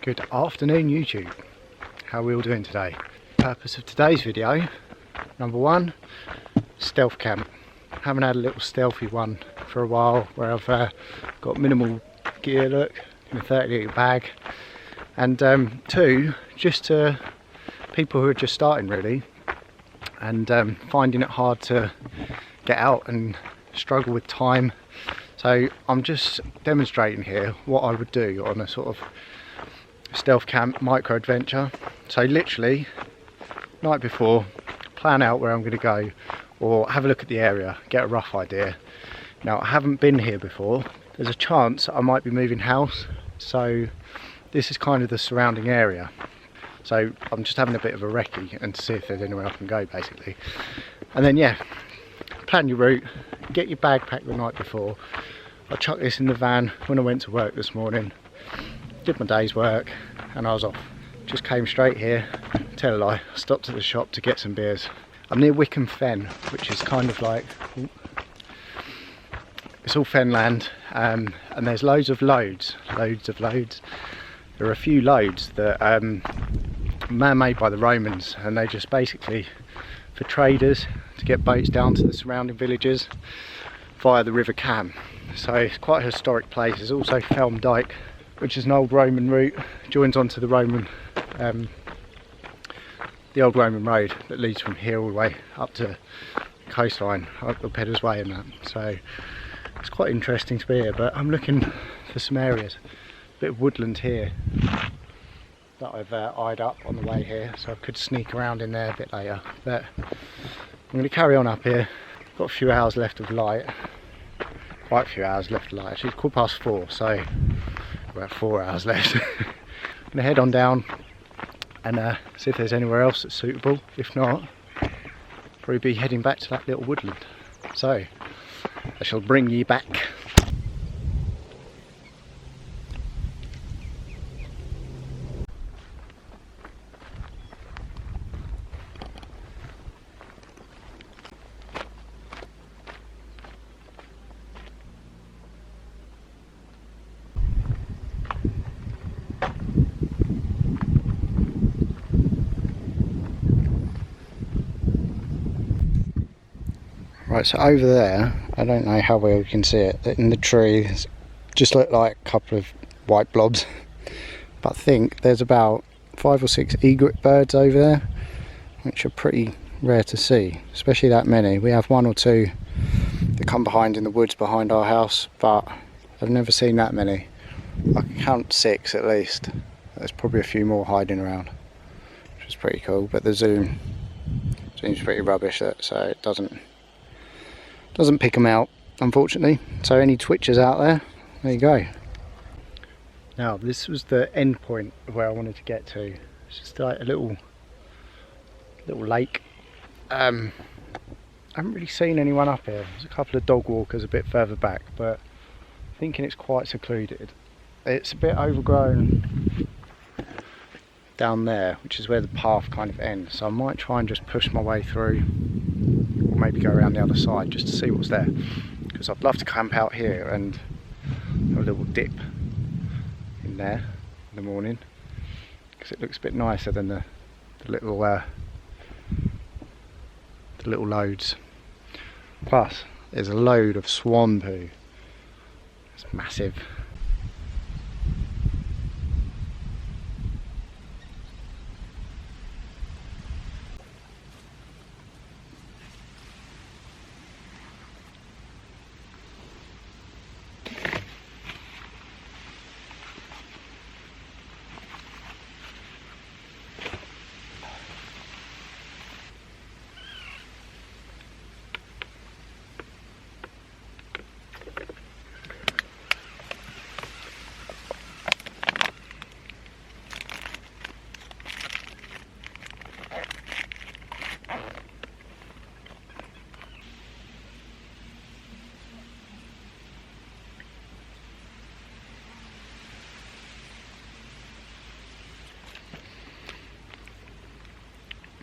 Good afternoon YouTube, how are we all doing today? Purpose of today's video, number one, stealth camp. Haven't had a little stealthy one for a while where I've got minimal gear, look, in a 30 litre bag. And two, just to people who are just starting really and finding it hard to get out and struggle with time. So I'm just demonstrating here what I would do on a sort of stealth camp micro adventure. So literally night before, plan out where I'm going to go or have a look at the area, get a rough idea. Now I haven't been here before, there's a chance I might be moving house, so this is kind of the surrounding area. So I'm just having a bit of a recce and to see if there's anywhere I can go basically. And then yeah, plan your route, get your bag packed the night before. I chucked this in the van when I went to work this morning, did my day's work and I was off. Just came straight here, tell a lie, I stopped at the shop to get some beers. I'm near Wickham Fen, which is kind of like, it's all fenland, and there's loads. There are a few loads that man-made by the Romans, and they just basically for traders to get boats down to the surrounding villages via the River Cam. So it's quite a historic place. There's also Felm Dyke, which is an old Roman route, joins onto the old Roman road that leads from here all the way up to the coastline, up the Pedder's Way and that. So it's quite interesting to be here, but I'm looking for some areas, a bit of woodland here that I've eyed up on the way here, so I could sneak around in there a bit later. But I'm going to carry on up here. Got a few hours left of light, quite a few hours left of light. Actually it's 4:15, so about 4 hours left. I'm going to head on down and see if there's anywhere else that's suitable. If not, probably be heading back to that little woodland. So I shall bring ye back. Right, so over there, I don't know how well you can see it, in the trees just look like a couple of white blobs, but I think there's about 5 or 6 egret birds over there, which are pretty rare to see, especially that many. We have 1 or 2 that come behind in the woods behind our house, but I've never seen that many. I can count 6 at least. There's probably a few more hiding around, which is pretty cool, but the zoom's pretty rubbish, so it doesn't pick them out, unfortunately. So any twitchers out there, there you go. Now this was the end point of where I wanted to get to. It's just like a little lake. I haven't really seen anyone up here. There's a couple of dog walkers a bit further back, but I'm thinking it's quite secluded. It's a bit overgrown down there, which is where the path kind of ends. So I might try and just push my way through, or maybe go around the other side just to see what's there, because I'd love to camp out here and have a little dip in there in the morning, because it looks a bit nicer than the little loads. Plus there's a load of swan poo. It's massive.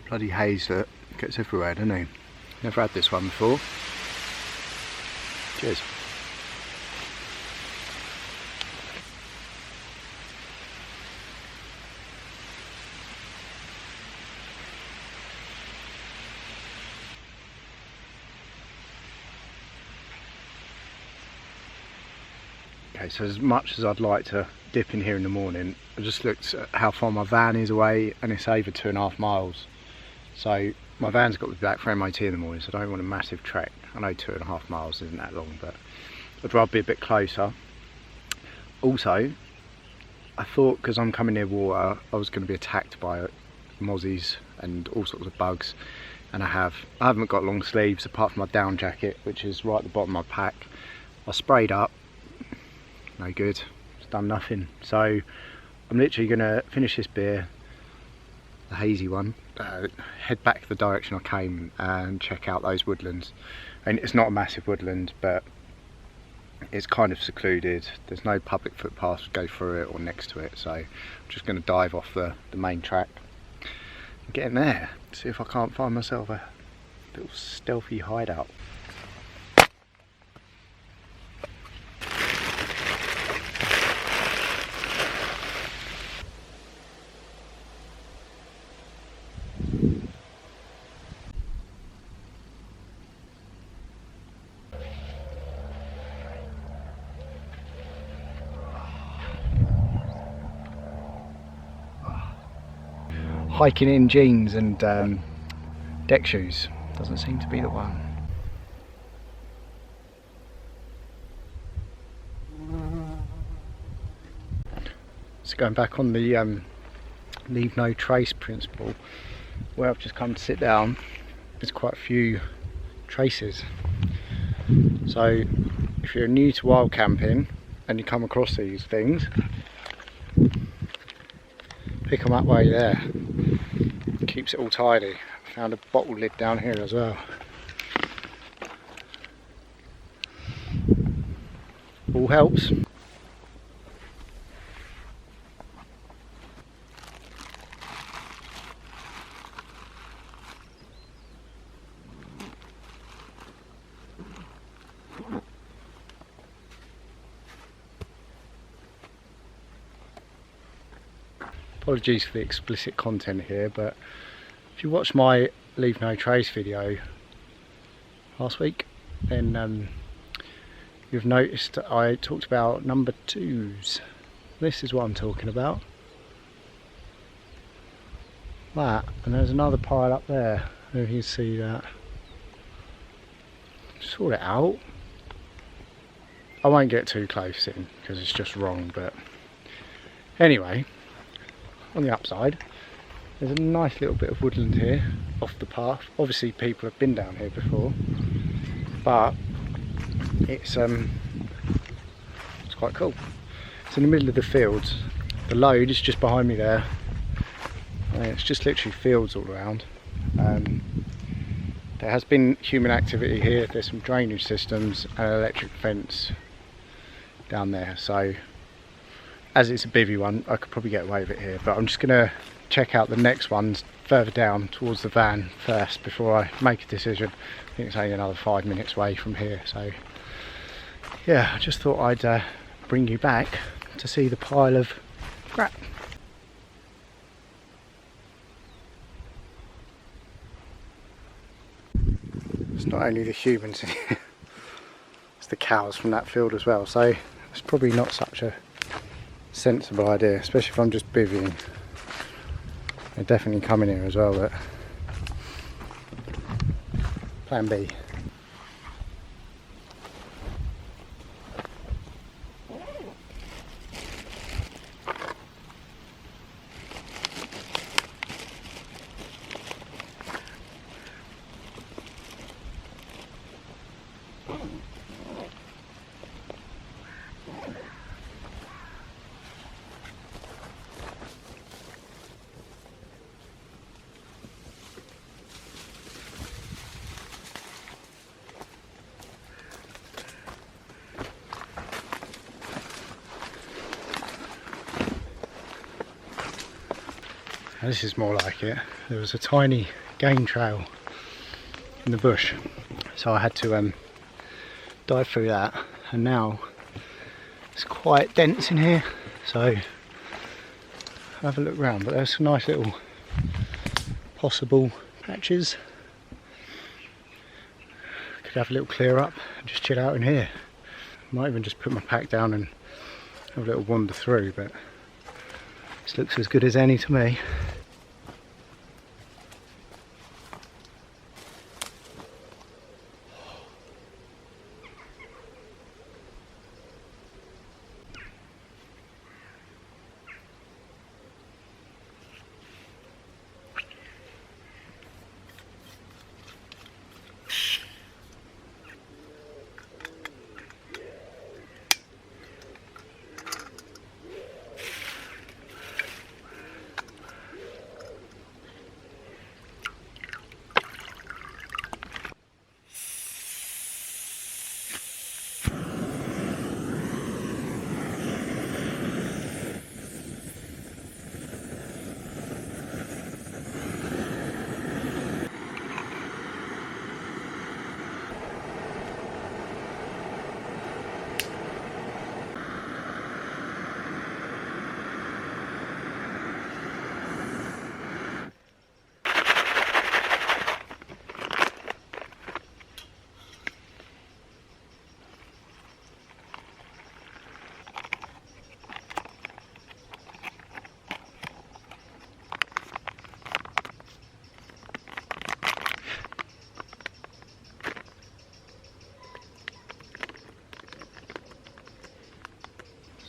Bloody haze that gets everywhere, doesn't it? Never had this one before. Cheers. Okay, so as much as I'd like to dip in here in the morning, I just looked at how far my van is away, and it's over 2.5 miles. So my van's got to be back for MOT in the morning, so I don't want a massive trek. I know 2.5 miles isn't that long, but I'd rather be a bit closer. Also, I thought because I'm coming near water, I was going to be attacked by mozzies and all sorts of bugs, and I haven't got long sleeves apart from my down jacket, which is right at the bottom of my pack. I sprayed up, no good, it's done nothing. So I'm literally going to finish this beer, the hazy one, head back the direction I came and check out those woodlands. And it's not a massive woodland, but it's kind of secluded. There's no public footpaths to go through it or next to it, so I'm just going to dive off the main track and get in there, see if I can't find myself a little stealthy hideout. Hiking in jeans and deck shoes doesn't seem to be the one. So going back on the leave no trace principle, where I've just come to sit down, there's quite a few traces. So if you're new to wild camping and you come across these things, pick them up while you're there. Keeps it all tidy. Found a bottle lid down here as well. All helps. Apologies for the explicit content here, but if you watched my leave no trace video last week, then you've noticed I talked about number 2s. This is what I'm talking about. That, and there's another pile up there. I don't know if you can see that. Sort it out. I won't get too close in because it's just wrong, but anyway. On the upside, there's a nice little bit of woodland here off the path. Obviously people have been down here before, but it's quite cool. It's in the middle of the fields. The load is just behind me there, and it's just literally fields all around. There has been human activity here. There's some drainage systems and an electric fence down there, so as it's a bivvy one, I could probably get away with it here, but I'm just going to check out the next ones further down towards the van first before I make a decision. I think it's only another 5 minutes away from here, so yeah, I just thought I'd bring you back to see the pile of crap. It's not only the humans in here, it's the cows from that field as well, so it's probably not such a sensible idea, especially if I'm just bivvying. They're definitely coming here as well, but plan B. This is more like it. There was a tiny game trail in the bush, so I had to dive through that, and now it's quite dense in here, so I'll have a look around. But there's some nice little possible patches. Could have a little clear up and just chill out in here. Might even just put my pack down and have a little wander through, but this looks as good as any to me.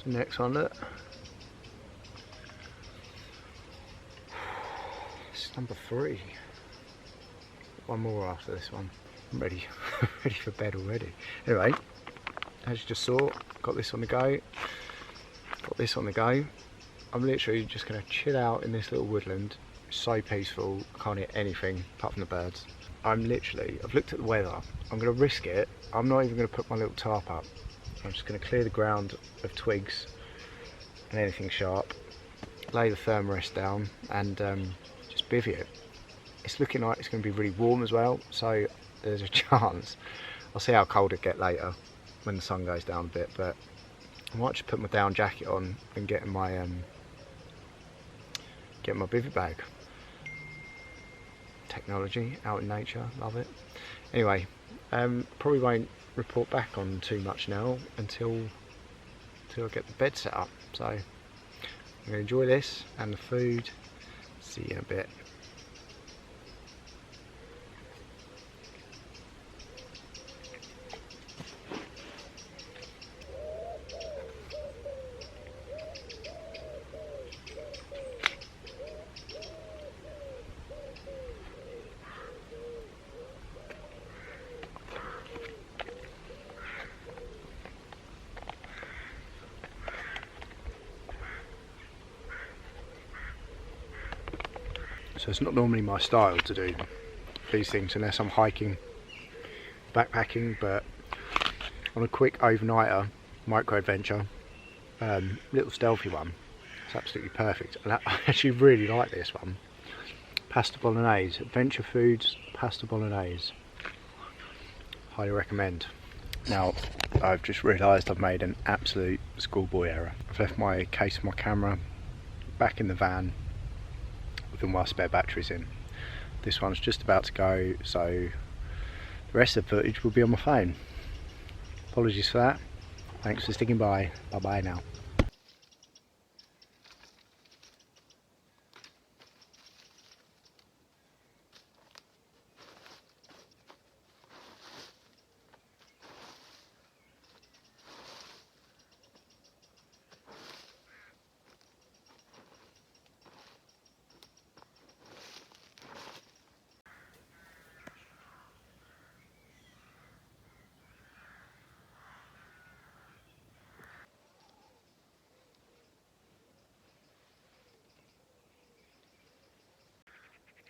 Next one, look. This is number 3. One more after this one. I'm ready, ready for bed already. Anyway, as you just saw, got this on the go. Got this on the go. I'm literally just going to chill out in this little woodland. It's so peaceful. I can't hear anything apart from the birds. I've looked at the weather. I'm going to risk it. I'm not even going to put my little tarp up. I'm just going to clear the ground of twigs and anything sharp, lay the thermarest down and just bivvy it. It's looking like it's going to be really warm as well, so there's a chance. I'll see how cold it gets later when the sun goes down a bit, but I might just put my down jacket on and get my bivvy bag. Technology, out in nature, love it. Anyway, probably won't report back on too much now until I get the bed set up. So I'm going to enjoy this and the food. See you in a bit. So it's not normally my style to do these things unless I'm hiking, backpacking, but on a quick overnighter, micro adventure, little stealthy one, it's absolutely perfect. And I actually really like this one. Pasta bolognese, Adventure Foods pasta bolognese. Highly recommend. Now, I've just realised I've made an absolute schoolboy error. I've left my case of my camera back in the van with all my spare batteries in. This one's just about to go, so the rest of the footage will be on my phone. Apologies for that. Thanks for sticking by. Bye bye now.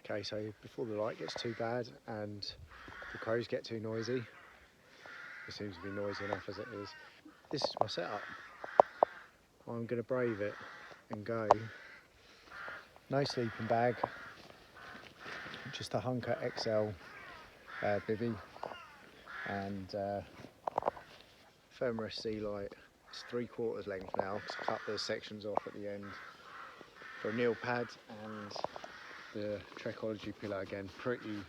Okay, so before the light gets too bad and the crows get too noisy, it seems to be noisy enough as it is, this is my setup. I'm going to brave it and go. No sleeping bag, just a Hunker XL bivvy and thermarest sea light. It's 3/4 length now, because I cut the sections off at the end for a kneel pad, and the Trekology pillow again, pretty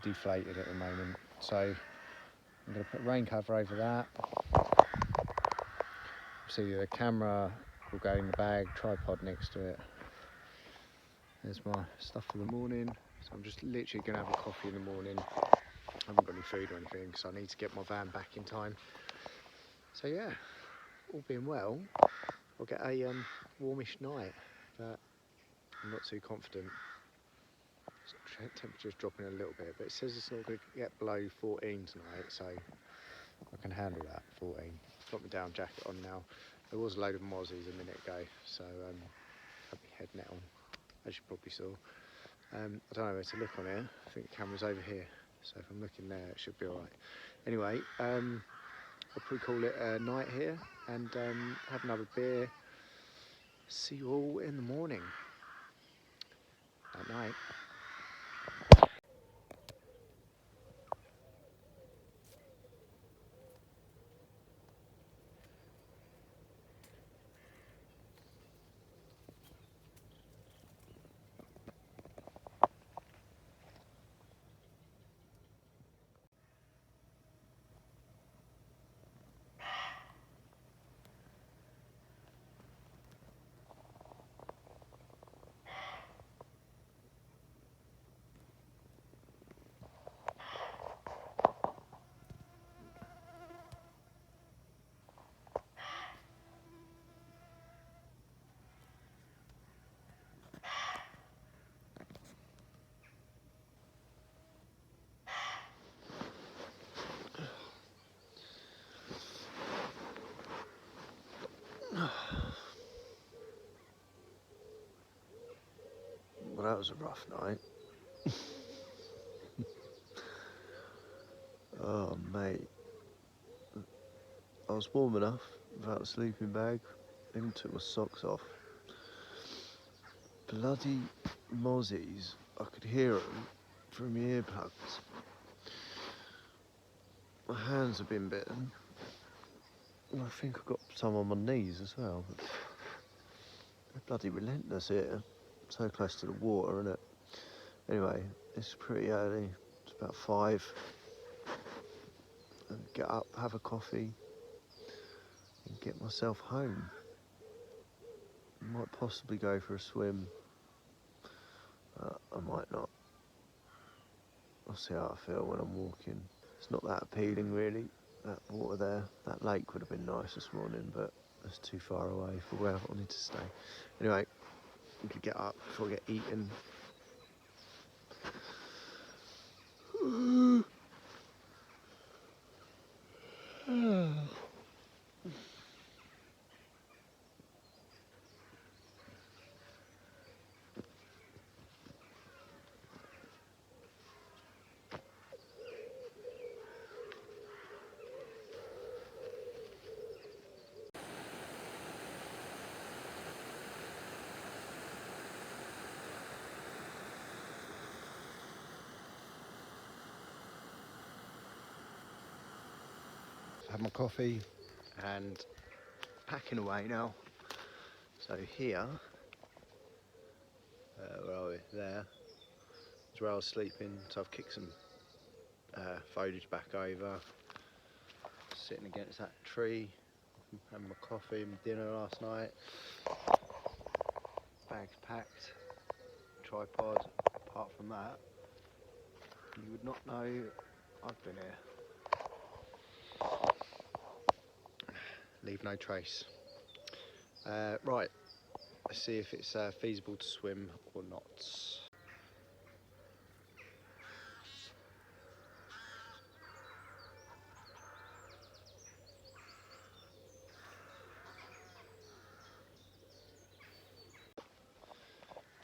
deflated at the moment. So I'm going to put a rain cover over that. See, the camera will go in the bag, tripod next to it. There's my stuff for the morning. So I'm just literally going to have a coffee in the morning. I haven't got any food or anything because I need to get my van back in time. So yeah, all being well, I'll get a warmish night, but I'm not too confident. Temperature's dropping a little bit, but it says it's not going to get below 14 tonight, so I can handle that. 14. Got my down jacket on now. There was a load of mozzies a minute ago, so I've my head net on, as you probably saw. I don't know where to look on here. I think the camera's over here, so if I'm looking there, it should be alright. Anyway, I'll probably call it a night here and have another beer. See you all in the morning. At night. Well, that was a rough night. Oh, mate. I was warm enough without a sleeping bag. Even took my socks off. Bloody mozzies. I could hear them through my earplugs. My hands have been bitten. And I think I've got some on my knees as well. But they're bloody relentless here. So close to the water, isn't it? Anyway, it's pretty early. It's about 5. And get up, have a coffee, and get myself home. Might possibly go for a swim. I might not. I'll see how I feel when I'm walking. It's not that appealing really, that water there. That lake would have been nice this morning, but it's too far away for where I wanted to stay. Anyway, we could get up before I get eaten. Have my coffee and packing away now. So here, where are we? There is where I was sleeping. So I've kicked some foliage back over, sitting against that tree, having my coffee and dinner last night. Bags packed, tripod. Apart from that, you would not know I've been here. Leave no trace. Right, let's see if it's feasible to swim or not.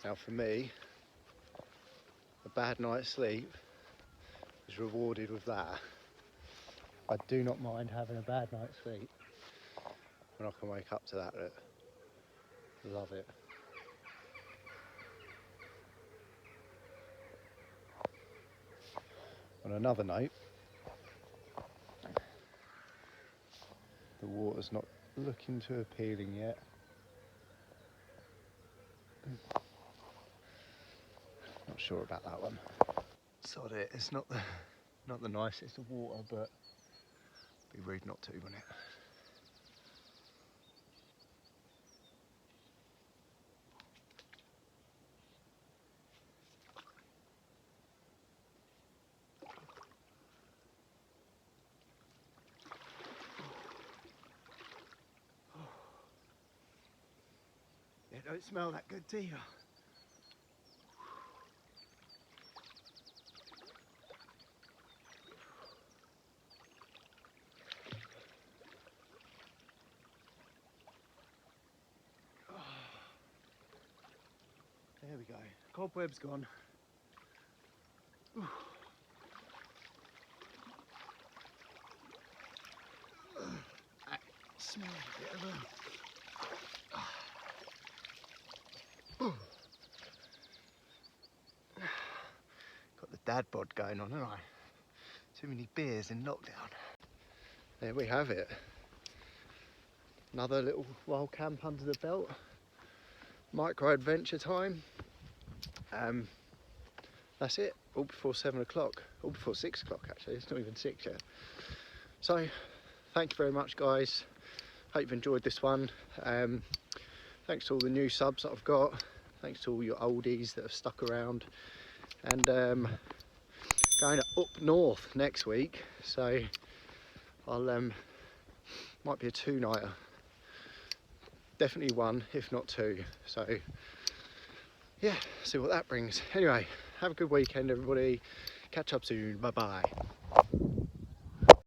Now for me, a bad night's sleep is rewarded with that. I do not mind having a bad night's sleep when I can wake up to that. Love it. On another note, the water's not looking too appealing yet. Not sure about that one. Sod it, it's not the nicest of water, but Be rude not to, wouldn't it? They don't smell that good, do you? There we go. Cobweb's gone. That smells a bit of got the dad bod going on, haven't I? Too many beers in lockdown. There we have it. Another little wild camp under the belt. Micro adventure time. That's it. All before 7 o'clock. All before 6 o'clock actually. It's not even 6 yet. So, thank you very much, guys. Hope you've enjoyed this one. Thanks to all the new subs that I've got. Thanks to all your oldies that have stuck around. And going up north next week, so I'll might be a 2-nighter. Definitely 1, if not 2. So yeah, see what that brings. Anyway, have a good weekend, everybody. Catch up soon. Bye bye.